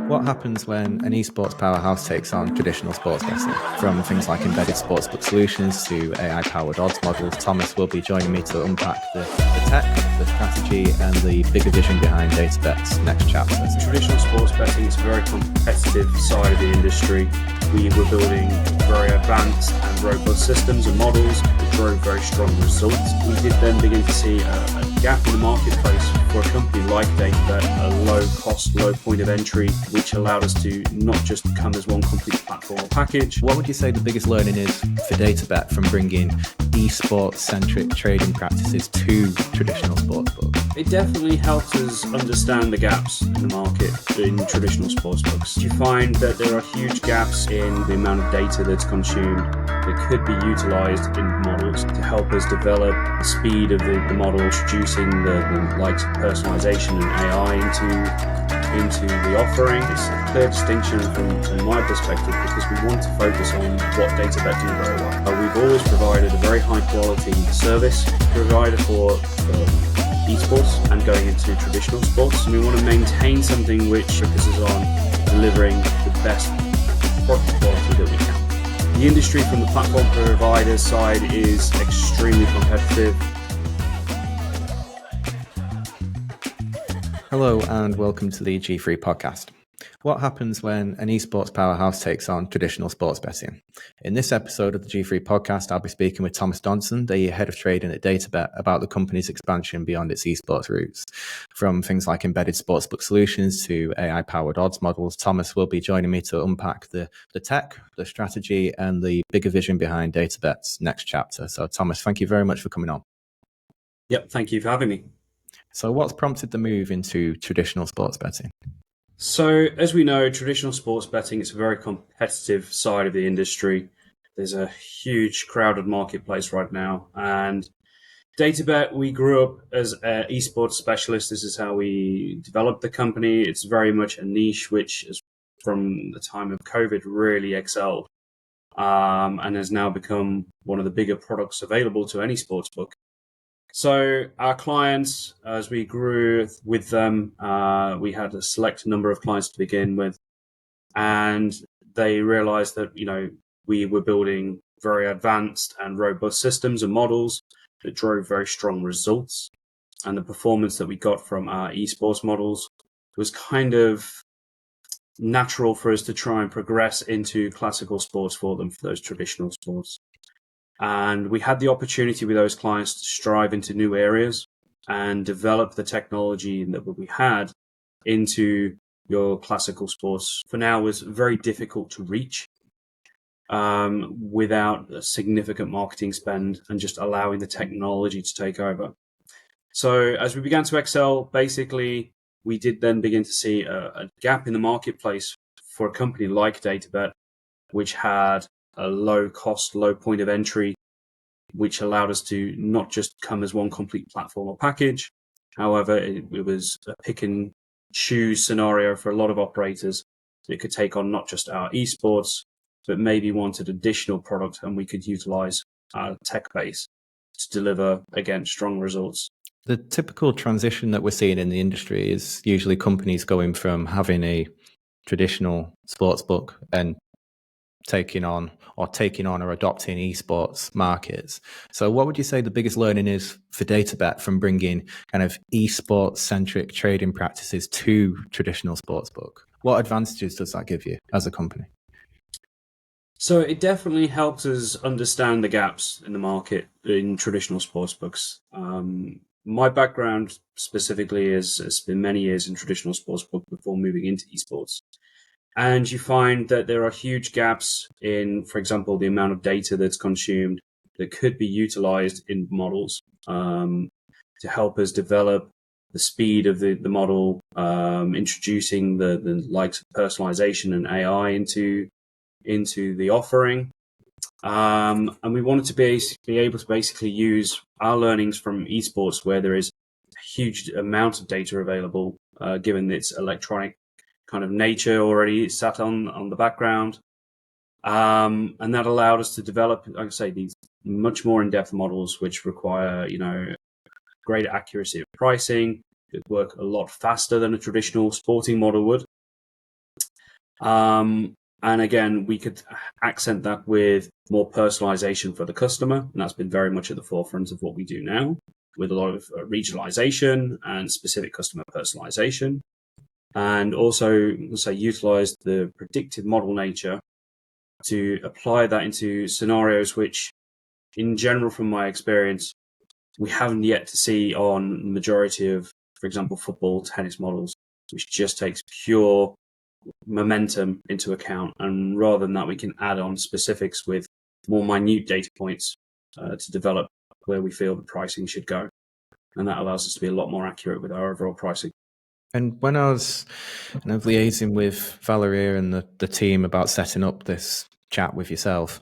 What happens when an esports powerhouse takes on traditional sports betting? From things like embedded sportsbook solutions to AI-powered odds models, Thomas will be joining me to unpack the tech, the strategy, and the bigger vision behind DATA.BET'S next chapter. Traditional sports betting is a very competitive side of the industry. We were building very advanced and robust systems and models that drove very strong results. We did then begin to see a gap in the marketplace for a company like DATA.BET, a low cost, low point of entry, which allowed us to not just come as one complete platform or package. What would you say the biggest learning is for DATA.BET from bringing esports-centric trading practices to traditional sportsbook? It definitely helped us understand the gaps in the market in traditional sportsbooks. You find that there are huge gaps in the amount of data that's consumed that could be utilized in models to help us develop the speed of the model, introducing the likes of personalization and AI into the offering. It's a clear distinction from my perspective because we want to focus on what DATA.BET do very well. We've always provided a very high quality service provider for esports and going into traditional sports. And we want to maintain something which focuses on delivering the best product quality that we can. The industry from the platform provider side is extremely competitive. Hello and welcome to the G3 podcast. What happens when an esports powerhouse takes on traditional sports betting? In this episode of the G3 podcast, I'll be speaking with Thomas Donson, the head of trading at DATA.BET, about the company's expansion beyond its esports roots. From things like embedded sportsbook solutions to AI-powered odds models, Thomas will be joining me to unpack the tech, the strategy, and the bigger vision behind DATA.BET'S next chapter. So, Thomas, thank you very much for coming on. Yep, thank you for having me. So what's prompted the move into traditional sports betting? So, as we know, traditional sports betting is a very competitive side of the industry. There's a huge crowded marketplace right now. And DATA.BET, we grew up as an esports specialist. This is how we developed the company. It's very much a niche, which is from the time of COVID really excelled and has now become one of the bigger products available to any sportsbook. So our clients, as we grew with them, we had a select number of clients to begin with, and they realized that, we were building very advanced and robust systems and models that drove very strong results. And the performance that we got from our esports models was kind of natural for us to try and progress into classical sports for them, for those traditional sports. And we had the opportunity with those clients to strive into new areas and develop the technology that we had into your classical sports. For now, was very difficult to reach without a significant marketing spend and just allowing the technology to take over. So as we began to excel, basically, we did then begin to see a gap in the marketplace for a company like DATA.BET, which had a low cost, low point of entry, which allowed us to not just come as one complete platform or package. However, it was a pick and choose scenario for a lot of operators. It could take on not just our esports, but maybe wanted additional product, and we could utilize our tech base to deliver, again, strong results. The typical transition that we're seeing in the industry is usually companies going from having a traditional sportsbook and taking on or adopting esports markets. So what would you say the biggest learning is for DATA.BET from bringing kind of esports centric trading practices to traditional sportsbook? What advantages does that give you as a company? So it definitely helps us understand the gaps in the market in traditional sportsbooks. My background specifically has been many years in traditional sportsbook before moving into esports. And you find that there are huge gaps in, for example, the amount of data that's consumed that could be utilized in models to help us develop the speed of the model, introducing the likes of personalization and AI into the offering. And we wanted to be able to basically use our learnings from esports, where there is a huge amount of data available, given its electronic kind of nature already sat on the background. And that allowed us to develop, like I say, these much more in-depth models, which require, greater accuracy of pricing. It work a lot faster than a traditional sporting model would. And again, we could accent that with more personalization for the customer. And that's been very much at the forefront of what we do now, with a lot of regionalization and specific customer personalization. And also, let's say, utilize the predictive model nature to apply that into scenarios which, in general, from my experience, we haven't yet to see on the majority of, for example, football, tennis models, which just takes pure momentum into account. And rather than that, we can add on specifics with more minute data points to develop where we feel the pricing should go. And that allows us to be a lot more accurate with our overall pricing. And when I was kind of liaising with Valeria and the team about setting up this chat with yourself,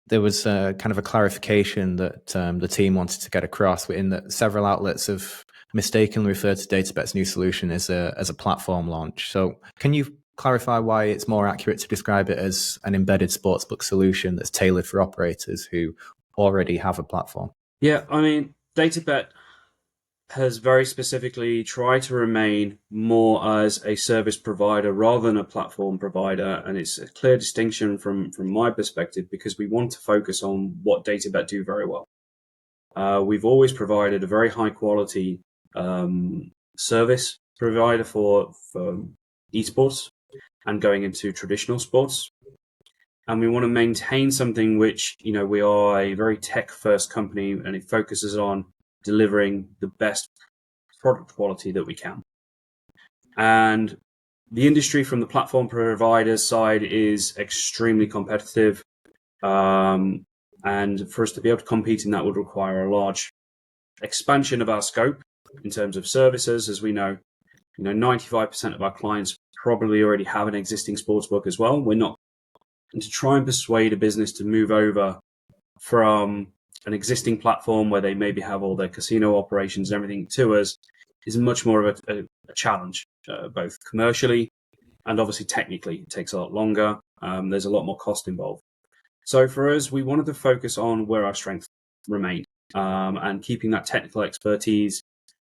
there was kind of a clarification that the team wanted to get across, in that several outlets have mistakenly referred to DATA.BET'S new solution as a platform launch. So can you clarify why it's more accurate to describe it as an embedded sportsbook solution that's tailored for operators who already have a platform? Yeah, I mean, DATA.BET has very specifically tried to remain more as a service provider rather than a platform provider. And it's a clear distinction from my perspective, because we want to focus on what DATA.BET do very well. We've always provided a very high quality service provider for esports and going into traditional sports. And we want to maintain something which, we are a very tech first company, and it focuses on delivering the best product quality that we can. And the industry from the platform providers side is extremely competitive. And for us to be able to compete in that would require a large expansion of our scope in terms of services. As we know, 95% of our clients probably already have an existing sportsbook as well. We're not, and to try and persuade a business to move over from an existing platform where they maybe have all their casino operations and everything to us is much more of a challenge, both commercially and obviously technically. It takes a lot longer. There's a lot more cost involved. So for us, we wanted to focus on where our strengths remain, and keeping that technical expertise.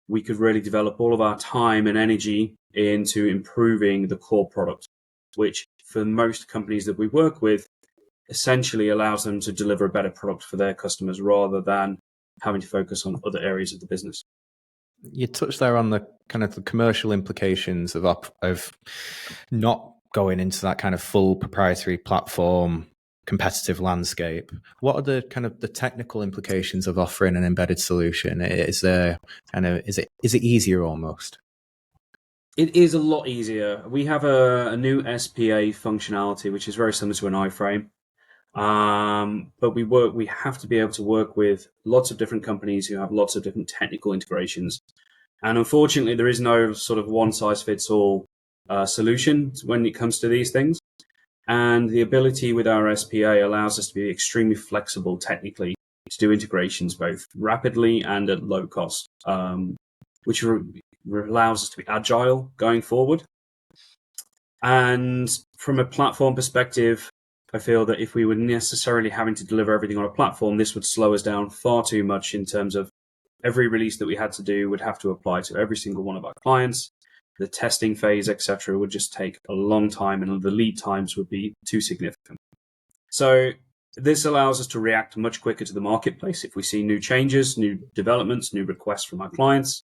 We could really develop all of our time and energy into improving the core product, which for most companies that we work with essentially allows them to deliver a better product for their customers rather than having to focus on other areas of the business. You touched there on the kind of the commercial implications of not going into that kind of full proprietary platform competitive landscape. What are the kind of the technical implications of offering an embedded solution? Is it easier almost? It is a lot easier. We have a new SPA functionality, which is very similar to an iframe. But we have to be able to work with lots of different companies who have lots of different technical integrations. And unfortunately, there is no sort of one size fits all solution when it comes to these things. And the ability with our SPA allows us to be extremely flexible technically to do integrations both rapidly and at low cost, which allows us to be agile going forward. And from a platform perspective, I feel that if we were necessarily having to deliver everything on a platform, this would slow us down far too much in terms of every release that we had to do would have to apply to every single one of our clients. The testing phase, etc., would just take a long time, and the lead times would be too significant. So this allows us to react much quicker to the marketplace. If we see new changes, new developments, new requests from our clients,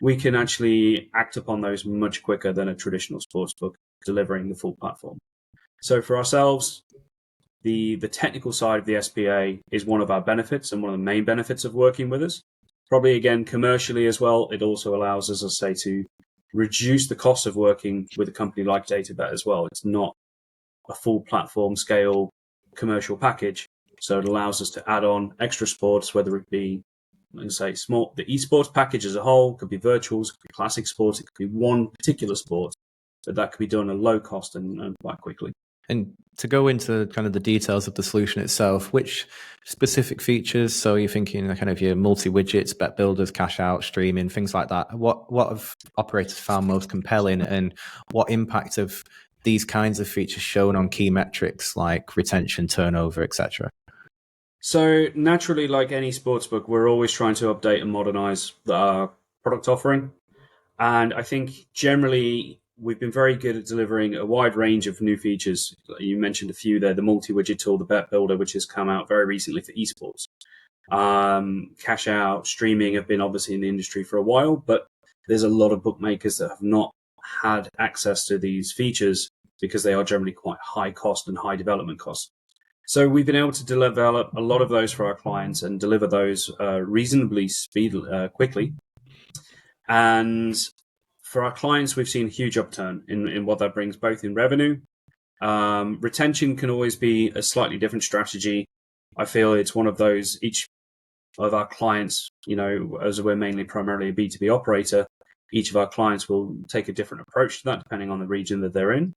we can actually act upon those much quicker than a traditional sportsbook delivering the full platform. So for ourselves, the technical side of the SPA is one of our benefits and one of the main benefits of working with us. Probably, again, commercially as well, it also allows us, as I say, to reduce the cost of working with a company like DATA.BET as well. It's not a full platform scale commercial package. So it allows us to add on extra sports, whether it be, let's say, the esports package as a whole, could be virtuals, could be classic sports, it could be one particular sport, but that could be done at low cost and quite quickly. And to go into kind of the details of the solution itself, which specific features, so you're thinking kind of your multi-widgets, bet builders, cash out, streaming, things like that, what have operators found most compelling, and what impact have these kinds of features shown on key metrics like retention, turnover, etc.? So naturally, like any sportsbook, we're always trying to update and modernize our product offering. And I think generally we've been very good at delivering a wide range of new features. You mentioned a few there, the multi-widget tool, the Bet Builder, which has come out very recently for esports. Cash out, streaming have been obviously in the industry for a while, but there's a lot of bookmakers that have not had access to these features because they are generally quite high cost and high development costs. So we've been able to develop a lot of those for our clients and deliver those reasonably quickly. And for our clients, we've seen a huge upturn in what that brings, both in revenue. Retention can always be a slightly different strategy. I feel it's one of those, each of our clients, as we're primarily a B2B operator, each of our clients will take a different approach to that depending on the region that they're in.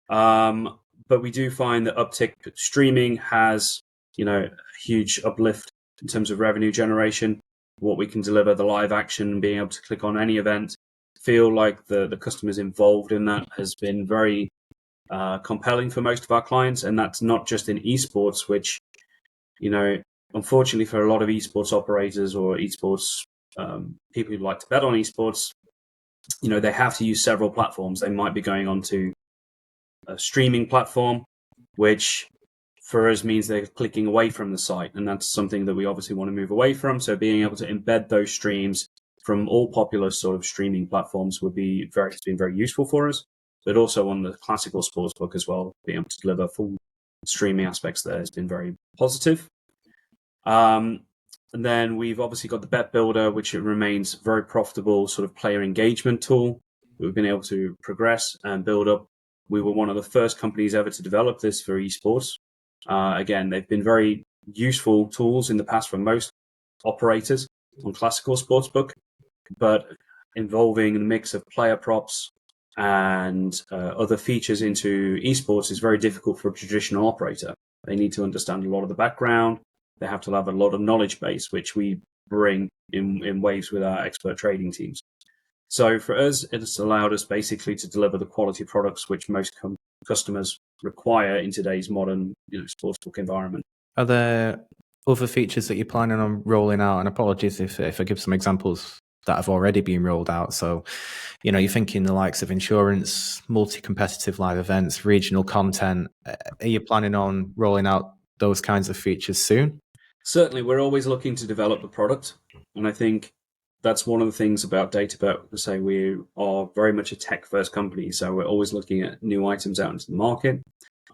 But we do find that uptick streaming has, a huge uplift in terms of revenue generation, what we can deliver, the live action, being able to click on any event, feel like the customers involved in that has been very compelling for most of our clients. And that's not just in esports, which, unfortunately for a lot of esports operators or esports people who like to bet on esports, they have to use several platforms. They might be going on to a streaming platform, which for us means they're clicking away from the site. And that's something that we obviously want to move away from. So being able to embed those streams from all popular sort of streaming platforms it's been very useful for us, but also on the classical sportsbook as well, being able to deliver full streaming aspects there has been very positive. And then we've obviously got the Bet Builder, which it remains very profitable sort of player engagement tool. We've been able to progress and build up. We were one of the first companies ever to develop this for esports. Again, they've been very useful tools in the past for most operators on classical sportsbook, but involving the mix of player props and other features into esports is very difficult for a traditional operator. They need to understand a lot of the background. They have to have a lot of knowledge base, which we bring in waves with our expert trading teams. So for us, it's allowed us basically to deliver the quality products which most customers require in today's modern sportsbook environment. Are there other features that you're planning on rolling out? And apologies if I give some examples that have already been rolled out. So, you're thinking the likes of insurance, multi-competitive live events, regional content. Are you planning on rolling out those kinds of features soon? Certainly, we're always looking to develop the product. And I think that's one of the things about DATA.BET. Say we are very much a tech-first company, so we're always looking at new items out into the market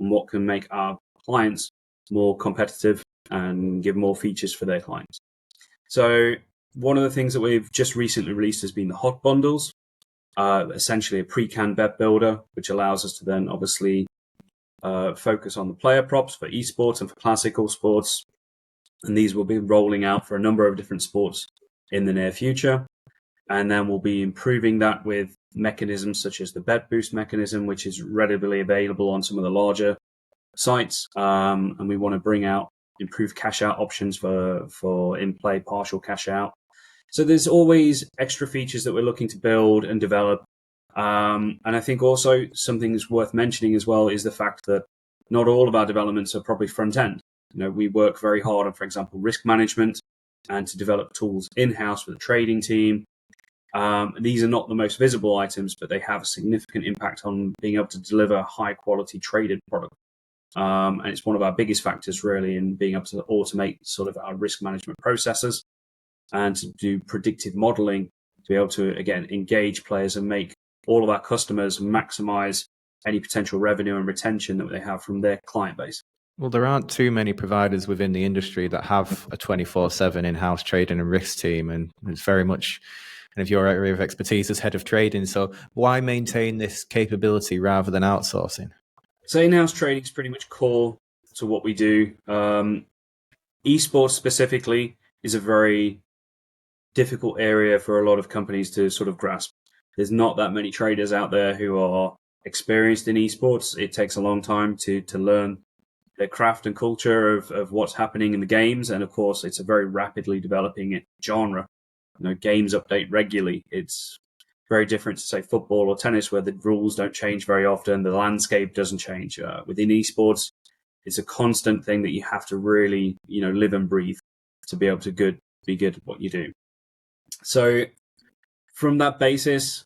and what can make our clients more competitive and give more features for their clients. So one of the things that we've just recently released has been the hot bundles, essentially a pre-canned bet builder, which allows us to then obviously focus on the player props for esports and for classical sports. And these will be rolling out for a number of different sports in the near future. And then we'll be improving that with mechanisms such as the bet boost mechanism, which is readily available on some of the larger sites. And we want to bring out improved cash out options for in-play partial cash out. So there's always extra features that we're looking to build and develop. And I think also something that's worth mentioning as well is the fact that not all of our developments are probably front end. We work very hard on, for example, risk management and to develop tools in-house for the trading team. These are not the most visible items, but they have a significant impact on being able to deliver high quality traded product. And it's one of our biggest factors really in being able to automate sort of our risk management processes and to do predictive modeling to be able to, again, engage players and make all of our customers maximize any potential revenue and retention that they have from their client base. Well, there aren't too many providers within the industry that have a 24/7 in-house trading and risk team, and it's very much kind of your area of expertise as head of trading. So why maintain this capability rather than outsourcing? So in-house trading is pretty much core to what we do. Esports specifically is a very difficult area for a lot of companies to sort of grasp. There's not that many traders out there who are experienced in esports. It takes a long time to learn the craft and culture of what's happening in the games. And of course, it's a very rapidly developing genre. Games update regularly. It's very different to say football or tennis, where the rules don't change very often. The landscape doesn't change. Within esports, it's a constant thing that you have to really, live and breathe to be able to be good at what you do. So from that basis,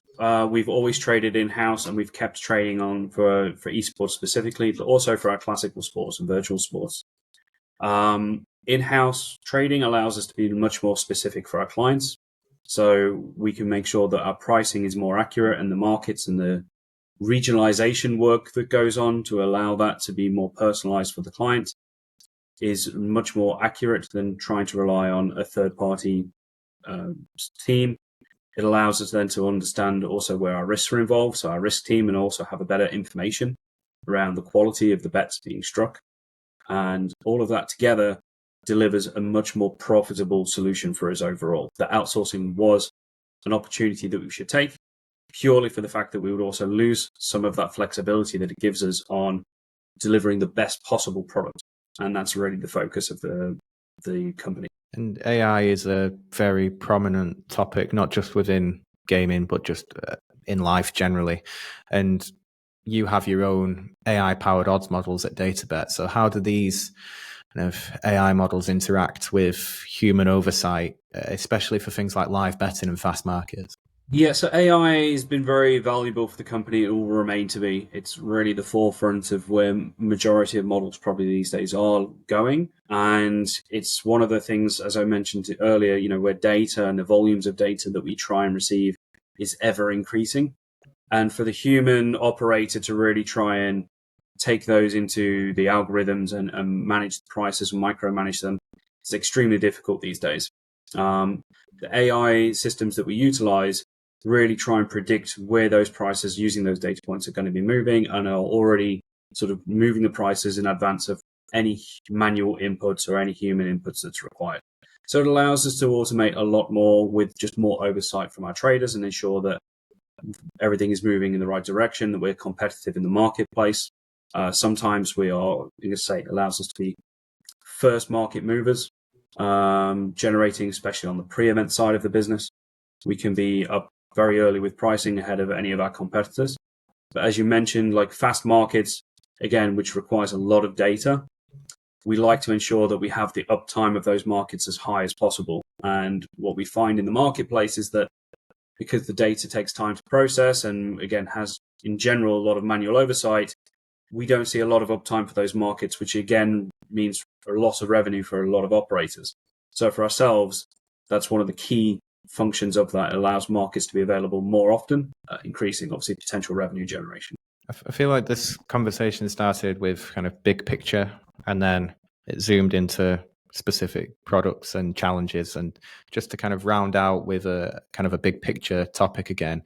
we've always traded in-house, and we've kept trading on for esports specifically, but also for our classical sports and virtual sports. In-house trading allows us to be much more specific for our clients. So we can make sure that our pricing is more accurate, and the markets and the regionalization work that goes on to allow that to be more personalized for the client is much more accurate than trying to rely on a third-party team. It allows us then to understand also where our risks are involved, so our risk team, and also have a better information around the quality of the bets being struck. And all of that together delivers a much more profitable solution for us overall. The outsourcing was an opportunity that we should take, purely for the fact that we would also lose some of that flexibility that it gives us on delivering the best possible product. And that's really the focus of the company. And AI is a very prominent topic, not just within gaming, but just in life generally. And you have your own AI-powered odds models at DATA.BET'S. So how do these kind of AI models interact with human oversight, especially for things like live betting and fast markets? Yeah, so AI has been very valuable for the company. It will remain to be. It's really the forefront of where majority of models probably these days are going. And it's one of the things, as I mentioned earlier, where data and the volumes of data that we try and receive is ever increasing. And for the human operator to really try and take those into the algorithms and manage the prices and micromanage them, it's extremely difficult these days. The AI systems that we utilize really try and predict where those prices using those data points are going to be moving, and are already sort of moving the prices in advance of any manual inputs or any human inputs that's required. So it allows us to automate a lot more with just more oversight from our traders and ensure that everything is moving in the right direction, that we're competitive in the marketplace. Sometimes we are, it allows us to be first market movers, generating, especially on the pre-event side of the business. We can be up very early with pricing ahead of any of our competitors. But as you mentioned, like fast markets, again, which requires a lot of data, we like to ensure that we have the uptime of those markets as high as possible. And what we find in the marketplace is that because the data takes time to process and, again, has in general a lot of manual oversight, we don't see a lot of uptime for those markets, which again means a loss of revenue for a lot of operators. So for ourselves, that's one of the key functions of that. It allows markets to be available more often, increasing obviously potential revenue generation. I feel like this conversation started with kind of big picture, and then it zoomed into specific products and challenges. And just to kind of round out with a kind of a big picture topic again,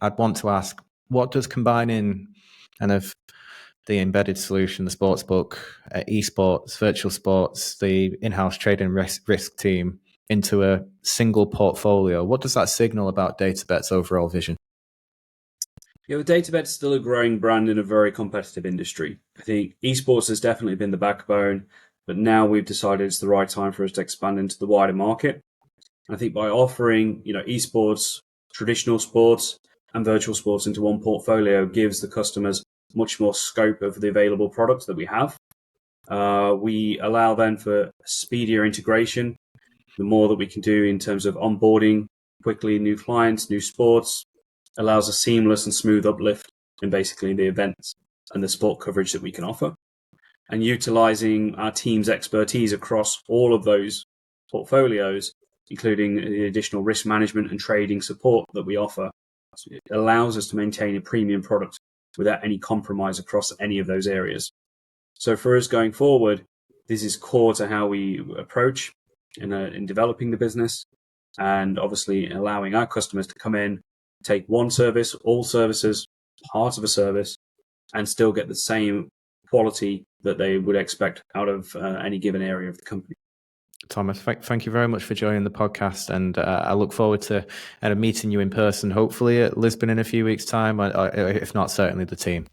I'd want to ask, what does combining kind of the embedded solution, the sportsbook, esports, virtual sports, the in-house trading risk team into a single portfolio, what does that signal about DATA.BET'S overall vision? Yeah, DATA.BET'S still a growing brand in a very competitive industry. I think esports has definitely been the backbone, but now we've decided it's the right time for us to expand into the wider market. I think by offering, esports, traditional sports, and virtual sports into one portfolio gives the customers much more scope of the available products that we have. We allow then for speedier integration. The more that we can do in terms of onboarding quickly new clients, new sports, allows a seamless and smooth uplift in basically the events and the sport coverage that we can offer. And utilizing our team's expertise across all of those portfolios, including the additional risk management and trading support that we offer, it allows us to maintain a premium product without any compromise across any of those areas. So for us going forward, this is core to how we approach in developing the business, and obviously allowing our customers to come in, take one service, all services, part of a service, and still get the same quality that they would expect out of any given area of the company. Thomas, thank you very much for joining the podcast, and I look forward to meeting you in person, hopefully at Lisbon in a few weeks' time, or if not, certainly the team.